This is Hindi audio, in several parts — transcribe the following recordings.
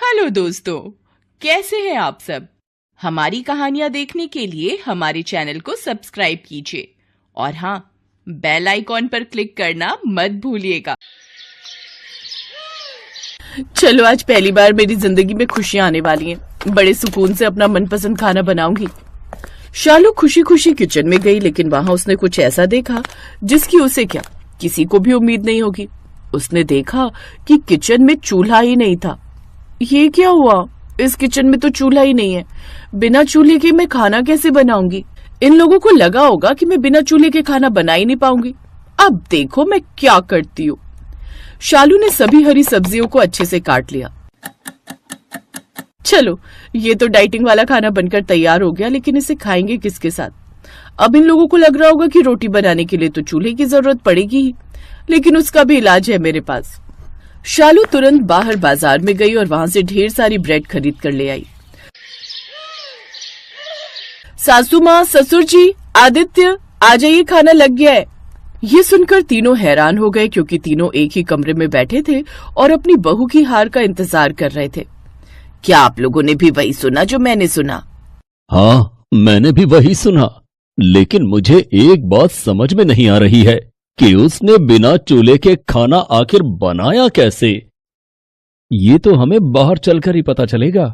हेलो दोस्तों, कैसे हैं आप सब। हमारी कहानियां देखने के लिए हमारे चैनल को सब्सक्राइब कीजिए और हाँ, बेल आइकॉन पर क्लिक करना मत भूलिएगा। चलो, आज पहली बार मेरी जिंदगी में खुशियां आने वाली हैं। बड़े सुकून से अपना मनपसंद खाना बनाऊंगी। शालू खुशी खुशी किचन में गई, लेकिन वहां उसने कुछ ऐसा देखा जिसकी उसे क्या किसी को भी उम्मीद नहीं होगी। उसने देखा कि किचन में चूल्हा ही नहीं था। ये क्या हुआ? इस किचन में तो चूल्हा ही नहीं है। बिना चूल्हे के मैं खाना कैसे बनाऊंगी? इन लोगों को लगा होगा कि मैं बिना चूल्हे के खाना बना ही नहीं पाऊंगी। अब देखो मैं क्या करती हूँ। शालू ने सभी हरी सब्जियों को अच्छे से काट लिया। चलो, ये तो डाइटिंग वाला खाना बनकर तैयार हो गया, लेकिन इसे खाएंगे किसके साथ? अब इन लोगों को लग रहा होगा कि रोटी बनाने के लिए तो चूल्हे की जरूरत पड़ेगी ही, लेकिन उसका भी इलाज है मेरे पास। शालू तुरंत बाहर बाजार में गई और वहां से ढेर सारी ब्रेड खरीद कर ले आई। सासू माँ, ससुर जी, आदित्य, आ जाइए, खाना लग गया है। ये सुनकर तीनों हैरान हो गए, क्योंकि तीनों एक ही कमरे में बैठे थे और अपनी बहू की हार का इंतजार कर रहे थे। क्या आप लोगों ने भी वही सुना जो मैंने सुना? हाँ, मैंने भी वही सुना, लेकिन मुझे एक बात समझ में नहीं आ रही है कि उसने बिना चूल्हे के खाना आखिर बनाया कैसे। ये तो हमें बाहर चलकर ही पता चलेगा।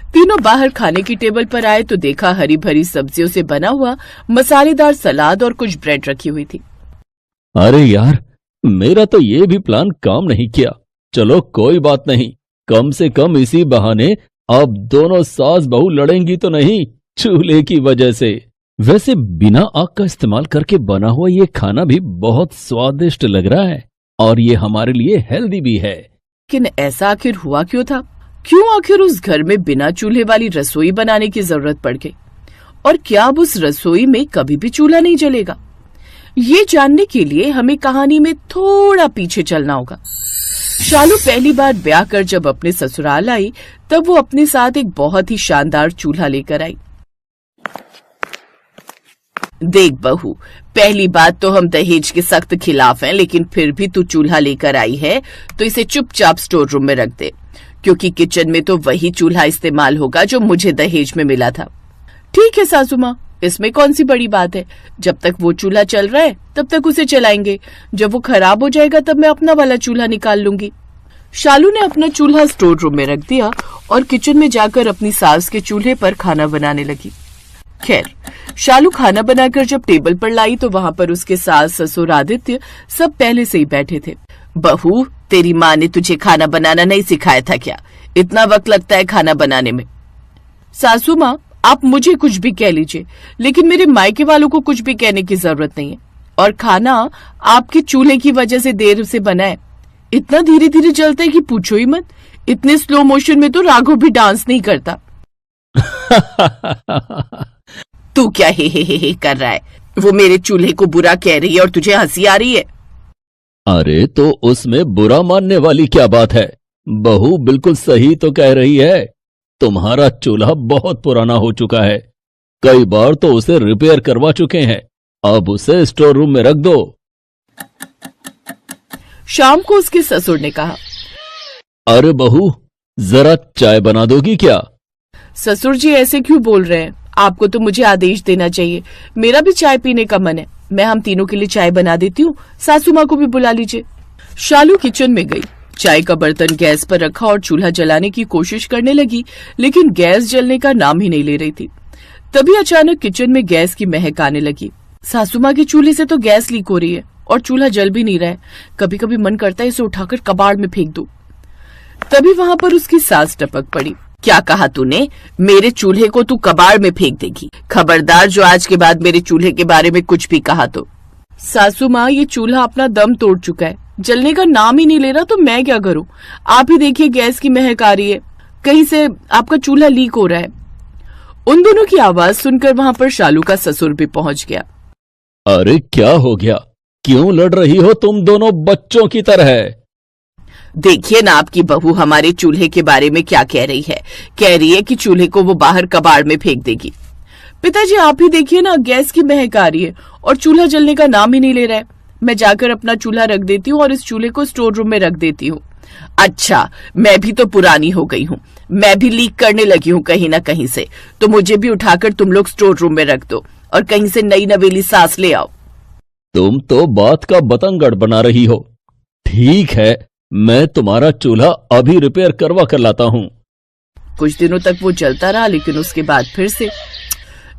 तीनों बाहर खाने की टेबल पर आए तो देखा हरी भरी सब्जियों से बना हुआ मसालेदार सलाद और कुछ ब्रेड रखी हुई थी। अरे यार, मेरा तो ये भी प्लान काम नहीं किया। चलो कोई बात नहीं, कम से कम इसी बहाने अब दोनों सास बहू लड़ेंगी तो नहीं चूल्हे की वजह से। वैसे बिना आग का इस्तेमाल करके बना हुआ ये खाना भी बहुत स्वादिष्ट लग रहा है और ये हमारे लिए हेल्दी भी है। लेकिन ऐसा आखिर हुआ क्यों था? क्यों आखिर उस घर में बिना चूल्हे वाली रसोई बनाने की जरूरत पड़ गई? और क्या अब उस रसोई में कभी भी चूल्हा नहीं जलेगा? ये जानने के लिए हमें कहानी में थोड़ा पीछे चलना होगा। शालू पहली बार ब्याह कर जब अपने ससुराल आई, तब वो अपने साथ एक बहुत ही शानदार चूल्हा लेकर आई। देख बहू, पहली बात तो हम दहेज के सख्त खिलाफ हैं, लेकिन फिर भी तू चूल्हा लेकर आई है तो इसे चुपचाप स्टोर रूम में रख दे, क्योंकि किचन में तो वही चूल्हा इस्तेमाल होगा जो मुझे दहेज में मिला था। ठीक है सासू माँ, इसमें कौन सी बड़ी बात है। जब तक वो चूल्हा चल रहा है तब तक उसे चलाएंगे। जब वो खराब हो जाएगा तब मैं अपना वाला चूल्हा निकाल लूंगी। शालू ने अपना चूल्हा स्टोर रूम में रख दिया और किचन में जाकर अपनी सास के चूल्हे पर खाना बनाने लगी। खैर, शालू खाना बनाकर जब टेबल पर लाई तो वहां पर उसके सास, ससुर, आदित्य सब पहले से ही बैठे थे। बहू, तेरी माँ ने तुझे खाना बनाना नहीं सिखाया था क्या? इतना वक्त लगता है खाना बनाने में। सासू माँ, आप मुझे कुछ भी कह लीजिए, लेकिन मेरे मायके वालों को कुछ भी कहने की जरूरत नहीं है। और खाना आपके चूल्हे की वजह से देर से बना है। इतना धीरे धीरे जलता है कि पूछो ही मत। इतने स्लो मोशन में तो राघव भी डांस नहीं करता। तू क्या हे कर रहा है? वो मेरे चूल्हे को बुरा कह रही है और तुझे हंसी आ रही है। अरे तो उसमें बुरा मानने वाली क्या बात है? बहू बिल्कुल सही तो कह रही है। तुम्हारा चूल्हा बहुत पुराना हो चुका है, कई बार तो उसे रिपेयर करवा चुके हैं। अब उसे स्टोर रूम में रख दो। शाम को उसके ससुर ने कहा, अरे बहू, जरा चाय बना दोगी क्या? ससुर जी ऐसे क्यों बोल रहे हैं? आपको तो मुझे आदेश देना चाहिए। मेरा भी चाय पीने का मन है। मैं हम तीनों के लिए चाय बना देती हूँ। सासू माँ को भी बुला लीजिए। शालू किचन में गई, चाय का बर्तन गैस पर रखा और चूल्हा जलाने की कोशिश करने लगी, लेकिन गैस जलने का नाम ही नहीं ले रही थी। तभी अचानक किचन में गैस की महक आने लगी। सासू माँ के चूल्हे से तो गैस लीक हो रही है और चूल्हा जल भी नहीं रहा है। कभी कभी मन करता है इसे उठाकर कबाड़ में फेंक दूं। तभी वहां पर उसकी सास टपक पड़ी। क्या कहा तूने? मेरे चूल्हे को तू कबाड़ में फेंक देगी? खबरदार जो आज के बाद मेरे चूल्हे के बारे में कुछ भी कहा तो। सासू माँ, ये चूल्हा अपना दम तोड़ चुका है, जलने का नाम ही नहीं ले रहा, तो मैं क्या करूं? आप ही देखिए, गैस की महक आ रही है। कहीं से आपका चूल्हा लीक हो रहा है। उन दोनों की आवाज सुनकर वहां पर शालू का ससुर भी पहुंच गया। अरे क्या हो गया? क्यों लड़ रही हो तुम दोनों बच्चों की तरह? देखिए ना, आपकी बहू हमारे चूल्हे के बारे में क्या कह रही है। कह रही है कि चूल्हे को वो बाहर कबाड़ में फेंक देगी। पिताजी, आप ही देखिए ना, गैस की महक आ रही है और चूल्हा जलने का नाम ही नहीं ले रहा है। मैं जाकर अपना चूल्हा रख देती हूँ और इस चूल्हे को स्टोर रूम में रख देती हूँ। अच्छा, मैं भी तो पुरानी हो गई हूँ, मैं भी लीक करने लगी हूँ कहीं ना कहीं से, तो मुझे भी उठाकर तुम लोग स्टोर रूम में रख दो और कहीं से नई नवेली सास ले आओ। तुम तो बात का बतंगड़ बना रही हो। ठीक है, मैं तुम्हारा चूल्हा अभी रिपेयर करवा कर लाता हूँ। कुछ दिनों तक वो चलता रहा, लेकिन उसके बाद फिर से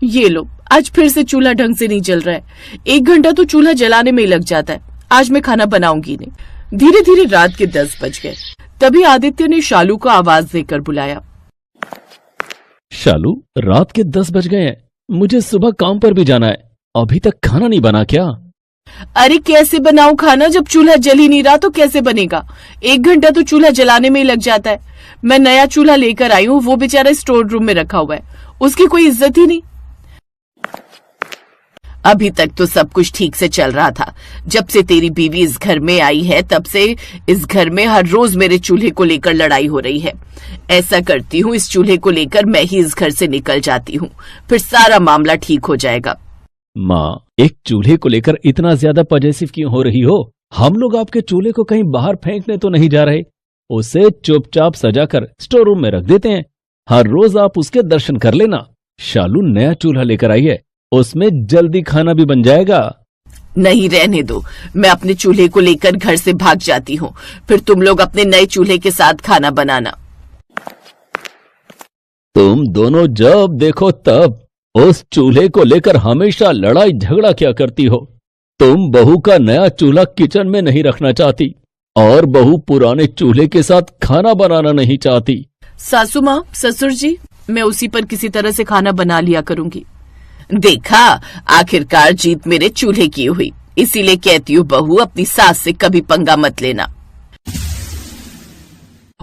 ये लो, आज फिर से चूल्हा ढंग से नहीं चल रहा है। 1 घंटा तो चूल्हा जलाने में ही लग जाता है। आज मैं खाना बनाऊंगी नहीं। धीरे धीरे रात के 10 बज गए। तभी आदित्य ने शालू को आवाज देकर बुलाया। शालू, रात के 10 बज गए हैं, मुझे सुबह काम पर भी जाना है। अभी तक खाना नहीं बना क्या? अरे कैसे बनाऊं खाना, जब चूल्हा जल ही नहीं रहा तो कैसे बनेगा? 1 घंटा तो चूल्हा जलाने में ही लग जाता है। मैं नया चूल्हा लेकर आई हूँ, वो बेचारा स्टोर रूम में रखा हुआ है, उसकी कोई इज्जत ही नहीं। अभी तक तो सब कुछ ठीक से चल रहा था। जब से तेरी बीवी इस घर में आई है, तब से इस घर में हर रोज मेरे चूल्हे को लेकर लड़ाई हो रही है। ऐसा करती हूँ, इस चूल्हे को लेकर मैं ही इस घर से निकल जाती हूँ, फिर सारा मामला ठीक हो जाएगा। माँ, एक चूल्हे को लेकर इतना ज्यादा पॉजेसिव क्यों हो रही हो? हम लोग आपके चूल्हे को कहीं बाहर फेंकने तो नहीं जा रहे। उसे चुपचाप सजाकर स्टोर रूम में रख देते हैं। हर रोज आप उसके दर्शन कर लेना। शालू नया चूल्हा लेकर आई है, उसमें जल्दी खाना भी बन जाएगा। नहीं, रहने दो, मैं अपने चूल्हे को लेकर घर से भाग जाती हूँ, फिर तुम लोग अपने नए चूल्हे के साथ खाना बनाना। तुम दोनों जब देखो तब उस चूल्हे को लेकर हमेशा लड़ाई झगड़ा क्या करती हो? तुम बहू का नया चूल्हा किचन में नहीं रखना चाहती और बहू पुराने चूल्हे के साथ खाना बनाना नहीं चाहती। सासू माँ, ससुर जी, मैं उसी पर किसी तरह से खाना बना लिया करूंगी। देखा, आखिरकार जीत मेरे चूल्हे की हुई। इसीलिए कहती हूँ बहू, अपनी सास से कभी पंगा मत लेना।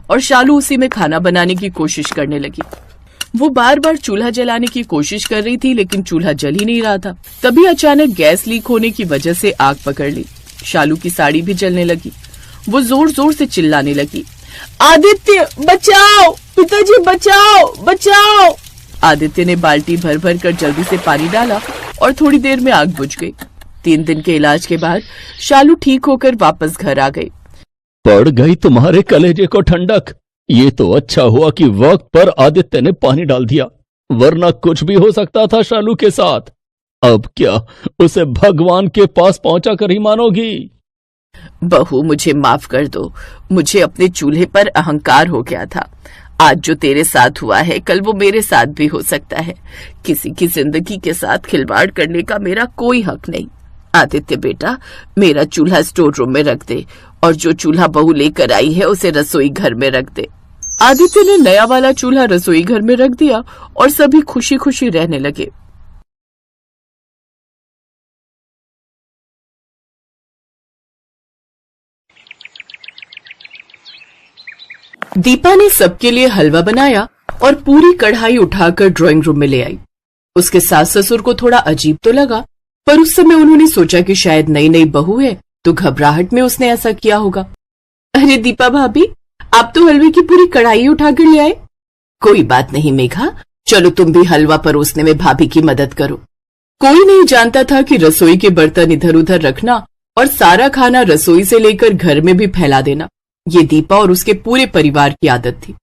और शालू उसी में खाना बनाने की कोशिश करने लगी। वो बार बार चूल्हा जलाने की कोशिश कर रही थी, लेकिन चूल्हा जल ही नहीं रहा था। तभी अचानक गैस लीक होने की वजह से आग पकड़ ली। शालू की साड़ी भी जलने लगी। वो जोर जोर से चिल्लाने लगी, आदित्य बचाओ, पिताजी बचाओ, बचाओ। आदित्य ने बाल्टी भर भर कर जल्दी से पानी डाला और थोड़ी देर में आग बुझ गई। 3 दिन के इलाज के बाद शालू ठीक होकर वापस घर आ गई। पड़ गई तुम्हारे कलेजे को ठंडक। ये तो अच्छा हुआ कि वक्त पर आदित्य ने पानी डाल दिया, वरना कुछ भी हो सकता था शालू के साथ। अब क्या उसे भगवान के पास पहुंचा कर ही मानोगी? बहू, मुझे माफ कर दो। मुझे अपने चूल्हे पर अहंकार हो गया था। आज जो तेरे साथ हुआ है, कल वो मेरे साथ भी हो सकता है। किसी की जिंदगी के साथ खिलवाड़ करने का मेरा कोई हक नहीं। आदित्य बेटा, मेरा चूल्हा स्टोर रूम में रख दे और जो चूल्हा बहू लेकर आई है उसे रसोई घर में रख दे। आदित्य ने नया वाला चूल्हा रसोई घर में रख दिया और सभी खुशी खुशी रहने लगे। दीपा ने सबके लिए हलवा बनाया और पूरी कढ़ाई उठाकर ड्राइंग रूम में ले आई। उसके सास ससुर को थोड़ा अजीब तो लगा, पर उस समय उन्होंने सोचा कि शायद नई नई बहू है तो घबराहट में उसने ऐसा किया होगा। अरे दीपा भाभी, आप तो हलवे की पूरी कढ़ाई उठाकर ले आए। कोई बात नहीं मेघा, चलो तुम भी हलवा परोसने में भाभी की मदद करो। कोई नहीं जानता था कि रसोई के बर्तन इधर उधर रखना और सारा खाना रसोई से लेकर घर में भी फैला देना, ये दीपा और उसके पूरे परिवार की आदत थी।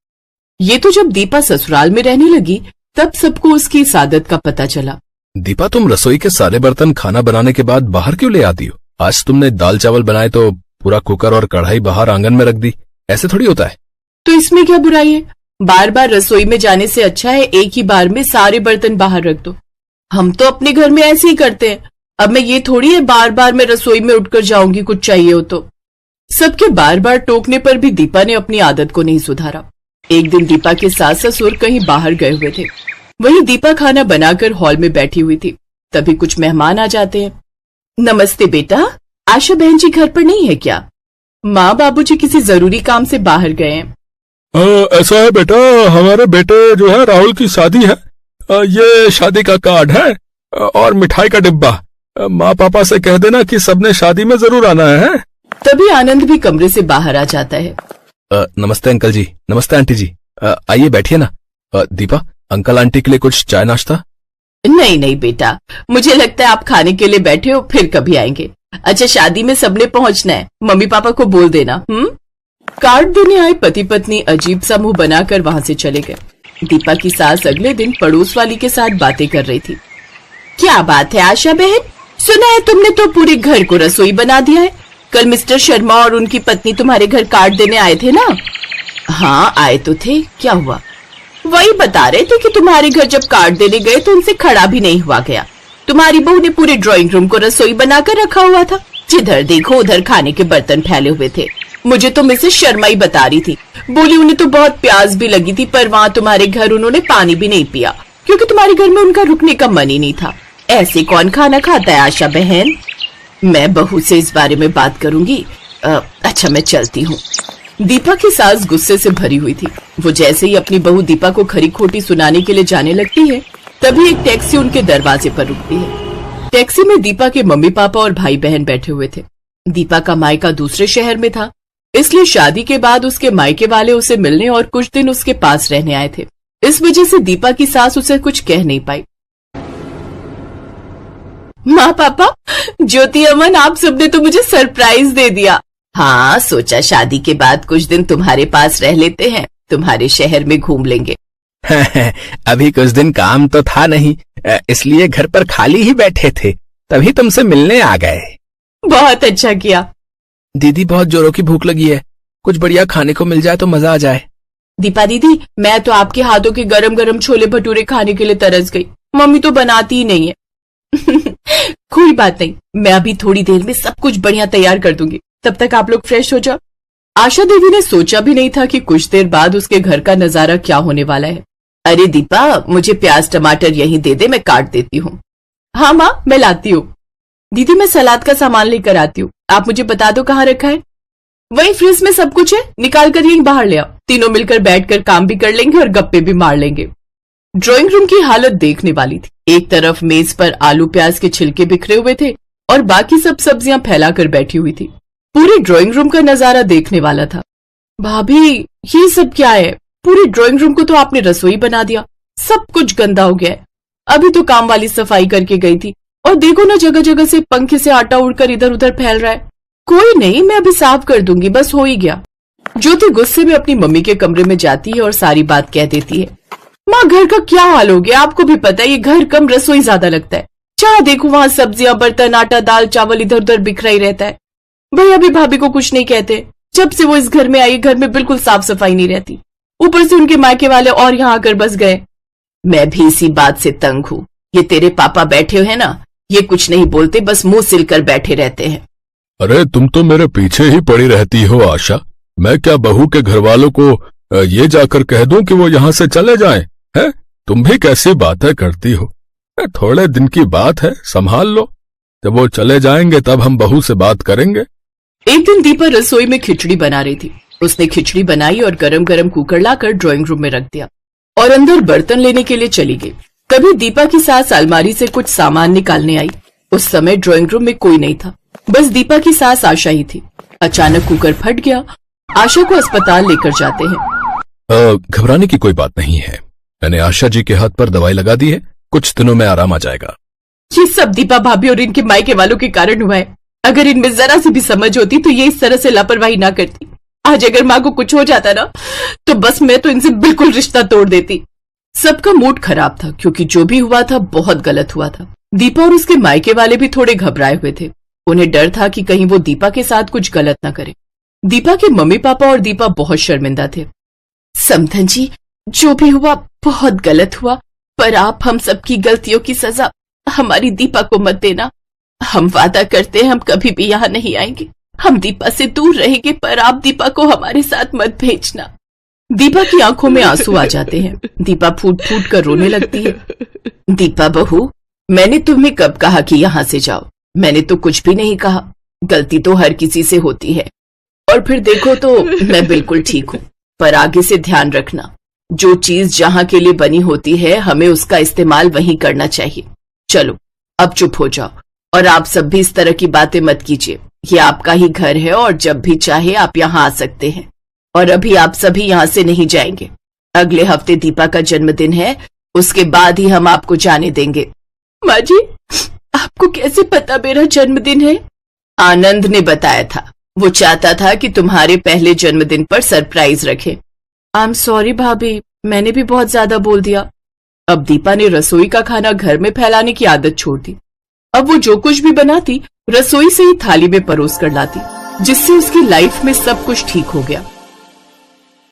ये तो जब दीपा ससुराल में रहने लगी तब सबको उसकी इस आदत का पता चला। दीपा, तुम रसोई के सारे बर्तन खाना बनाने के बाद बाहर क्यों ले आती हो? आज तुमने दाल चावल बनाए तो पूरा कुकर और कढ़ाई बाहर आंगन में रख दी। ऐसे थोड़ी होता है। तो इसमें क्या बुराई है? बार बार रसोई में जाने से अच्छा है एक ही बार में सारे बर्तन बाहर रख दो। हम तो अपने घर में ऐसे ही करते हैं। अब मैं ये थोड़ी है बार बार मैं रसोई में उठकर जाऊंगी कुछ चाहिए हो तो। सबके बार बार टोकने पर भी दीपा ने अपनी आदत को नहीं सुधारा। एक दिन दीपा के सास ससुर कहीं बाहर गए हुए थे। वहीं दीपा खाना बनाकर हॉल में बैठी हुई थी। तभी कुछ मेहमान आ जाते हैं। नमस्ते बेटा, आशा बहन जी घर पर नहीं है क्या? माँ बाबूजी किसी जरूरी काम से बाहर गए हैं। ऐसा है बेटा, हमारे बेटे जो है राहुल की शादी है। ये शादी का कार्ड है और मिठाई का डिब्बा। माँ पापा से कह देना कि सबने शादी में जरूर आना है। तभी आनंद भी कमरे से बाहर आ जाता है। नमस्ते अंकल जी। नमस्ते आंटी जी। आइए बैठिए ना। दीपा, अंकल आंटी के लिए कुछ चाय नाश्ता? नहीं नहीं बेटा, मुझे लगता है आप खाने के लिए बैठे हो, फिर कभी आएंगे। अच्छा, शादी में सबने पहुंचना है, मम्मी पापा को बोल देना। कार्ड देने आए पति पत्नी अजीब सा मुंह बनाकर वहां से चले गए। दीपा की सास अगले दिन पड़ोस वाली के साथ बातें कर रही थी। क्या बात है आशा बहन, सुना है तुमने तो पूरे घर को रसोई बना दिया है। कल मिस्टर शर्मा और उनकी पत्नी तुम्हारे घर कार्ड देने आए थे ना? हाँ आए तो थे, क्या हुआ? वही बता रहे थे कि तुम्हारे घर जब कार्ड देने गए तो उनसे खड़ा भी नहीं हुआ गया। तुम्हारी बहू ने पूरे ड्राइंग रूम को रसोई बनाकर रखा हुआ था। जिधर देखो उधर खाने के बर्तन फैले हुए थे। मुझे तो मिसेस शर्मा ही बता रही थी, बोली उन्हें तो बहुत प्यास भी लगी थी, पर वहाँ तुम्हारे घर उन्होंने पानी भी नहीं पिया क्योंकि तुम्हारे घर में उनका रुकने का मन ही नहीं था। ऐसे कौन खाना खाता है आशा बहन? मैं बहू से इस बारे में बात करूंगी। अच्छा मैं चलती हूँ। दीपा की सास गुस्से से भरी हुई थी। वो जैसे ही अपनी बहू दीपा को खरी खोटी सुनाने के लिए जाने लगती है, तभी एक टैक्सी उनके दरवाजे पर रुकती है। टैक्सी में दीपा के मम्मी पापा और भाई बहन बैठे हुए थे। दीपा का मायका दूसरे शहर में था, इसलिए शादी के बाद उसके मायके वाले उसे मिलने और कुछ दिन उसके पास रहने आए थे। इस वजह से दीपा की सास उसे कुछ कह नहीं पाई। माँ पापा, ज्योति अमन, आप सबने तो मुझे सरप्राइज दे दिया। हाँ, सोचा शादी के बाद कुछ दिन तुम्हारे पास रह लेते हैं, तुम्हारे शहर में घूम लेंगे। अभी कुछ दिन काम तो था नहीं, इसलिए घर पर खाली ही बैठे थे, तभी तुमसे मिलने आ गए। बहुत अच्छा किया। दीदी बहुत जोरों की भूख लगी है, कुछ बढ़िया खाने को मिल जाए तो मजा आ जाए। दीपा दीदी, मैं तो आपके हाथों के गरम गरम छोले भटूरे खाने के लिए तरस गई। मम्मी तो बनाती ही नहीं है। कोई बात नहीं, मैं अभी थोड़ी देर में सब कुछ बढ़िया तैयार कर दूंगी, तब तक आप लोग फ्रेश हो जाओ। आशा देवी ने सोचा भी नहीं था कि कुछ देर बाद उसके घर का नजारा क्या होने वाला है। अरे दीपा, मुझे प्याज टमाटर यहीं दे दे, मैं काट देती हूँ। हाँ माँ, मैं लाती हूँ। दीदी मैं सलाद का सामान लेकर आती हूँ, आप मुझे बता दो कहाँ रखा है। वही फ्रिज में सब कुछ है, निकाल कर यहीं बाहर ले आओ। तीनों मिलकर बैठकर काम भी कर लेंगे और गप्पे भी मार लेंगे। ड्राइंग रूम की हालत देखने वाली थी। एक तरफ मेज पर आलू प्याज के छिलके बिखरे हुए थे और बाकी सब सब्जियां फैलाकर बैठी हुई थी। पूरे ड्राइंग रूम का नजारा देखने वाला था। भाभी, ये सब क्या है? पूरे ड्राइंग रूम को तो आपने रसोई बना दिया, सब कुछ गंदा हो गया है। अभी तो काम वाली सफाई करके गई थी और देखो ना, जगह जगह से पंखे से आटा उड़कर इधर उधर फैल रहा है। कोई नहीं, मैं अभी साफ कर दूंगी, बस हो ही गया। ज्योति गुस्से में अपनी मम्मी के कमरे में जाती है और सारी बात कह देती है। माँ, घर का क्या हाल हो गया? आपको भी पता है ये घर कम रसोई ज्यादा लगता है। जहाँ देखो वहाँ सब्जियां, बर्तन, आटा, दाल, चावल इधर उधर बिखरा ही रहता है। भैया भी भाभी को कुछ नहीं कहते। जब से वो इस घर में आई, घर में बिल्कुल साफ सफाई नहीं रहती। ऊपर से उनके मायके वाले और यहाँ आकर बस गए। मैं भी इसी बात से तंग हूँ। ये तेरे पापा बैठे हुए हैं ना, ये कुछ नहीं बोलते, बस मुंह सिलकर बैठे रहते हैं। अरे तुम तो मेरे पीछे ही पड़ी रहती हो आशा। मैं क्या बहू के घर वालों को ये जाकर कह दूं कि वो यहाँ से चले जाएं? हैं? तुम भी कैसी बातें करती हो। थोड़े दिन की बात है, संभाल लो। जब वो चले जाएंगे तब हम बहू से बात करेंगे। एक दिन दीपा रसोई में खिचड़ी बना रही थी। उसने खिचड़ी बनाई और गरम गरम कुकर लाकर ड्राइंग रूम में रख दिया और अंदर बर्तन लेने के लिए चली गई। तभी दीपा की सास अलमारी से कुछ सामान निकालने आई। उस समय ड्राइंग रूम में कोई नहीं था, बस दीपा की सास आशा ही थी। अचानक कुकर फट गया। आशा को अस्पताल लेकर जाते हैं। घबराने की कोई बात नहीं है, मैंने आशा जी के हाथ पर दवाई लगा दी है, कुछ दिनों में आराम आ जाएगा। ये सब दीपा भाभी और इनके मायके वालों के कारण हुआ है। अगर इनमें जरा सी भी समझ होती तो ये इस तरह से लापरवाही ना करती। आज अगर माँ को कुछ हो जाता ना, तो बस मैं तो इनसे बिल्कुल रिश्ता तोड़ देती। सबका मूड खराब था क्योंकि जो भी हुआ था बहुत गलत हुआ था। दीपा और उसके मायके वाले भी थोड़े घबराए हुए थे। उन्हें डर था कि कहीं वो दीपा के साथ कुछ गलत ना करे। दीपा के मम्मी पापा और दीपा बहुत शर्मिंदा थे। समधन जी, जो भी हुआ बहुत गलत हुआ, पर आप हम सबकी गलतियों की सजा हमारी दीपा को मत देना। हम वादा करते हैं हम कभी भी यहाँ नहीं आएंगे। हम दीपा से दूर रहेंगे, पर आप दीपा को हमारे साथ मत भेजना। दीपा की आंखों में आंसू आ जाते हैं। दीपा फूट फूट कर रोने लगती है। दीपा बहू, मैंने तुम्हें कब कहा कि यहाँ से जाओ? मैंने तो कुछ भी नहीं कहा। गलती तो हर किसी से होती है, और फिर देखो तो मैं बिल्कुल ठीक हूँ। पर आगे से ध्यान रखना, जो चीज जहाँ के लिए बनी होती है हमें उसका इस्तेमाल वहीं करना चाहिए। चलो अब चुप हो जाओ, और आप सब भी इस तरह की बातें मत कीजिए। ये आपका ही घर है और जब भी चाहे आप यहाँ आ सकते हैं। और अभी आप सभी यहाँ से नहीं जाएंगे। अगले हफ्ते दीपा का जन्मदिन है, उसके बाद ही हम आपको जाने देंगे। माँ जी, आपको कैसे पता मेरा जन्मदिन है? आनंद ने बताया था। वो चाहता था कि तुम्हारे पहले जन्मदिन पर सरप्राइज रखे। आई एम सॉरी भाभी, मैंने भी बहुत ज्यादा बोल दिया। अब दीपा ने रसोई का खाना घर में फैलाने की आदत छोड़ दी। अब वो जो कुछ भी बनाती रसोई से ही थाली में परोस कर लाती, जिससे उसकी लाइफ में सब कुछ ठीक हो गया।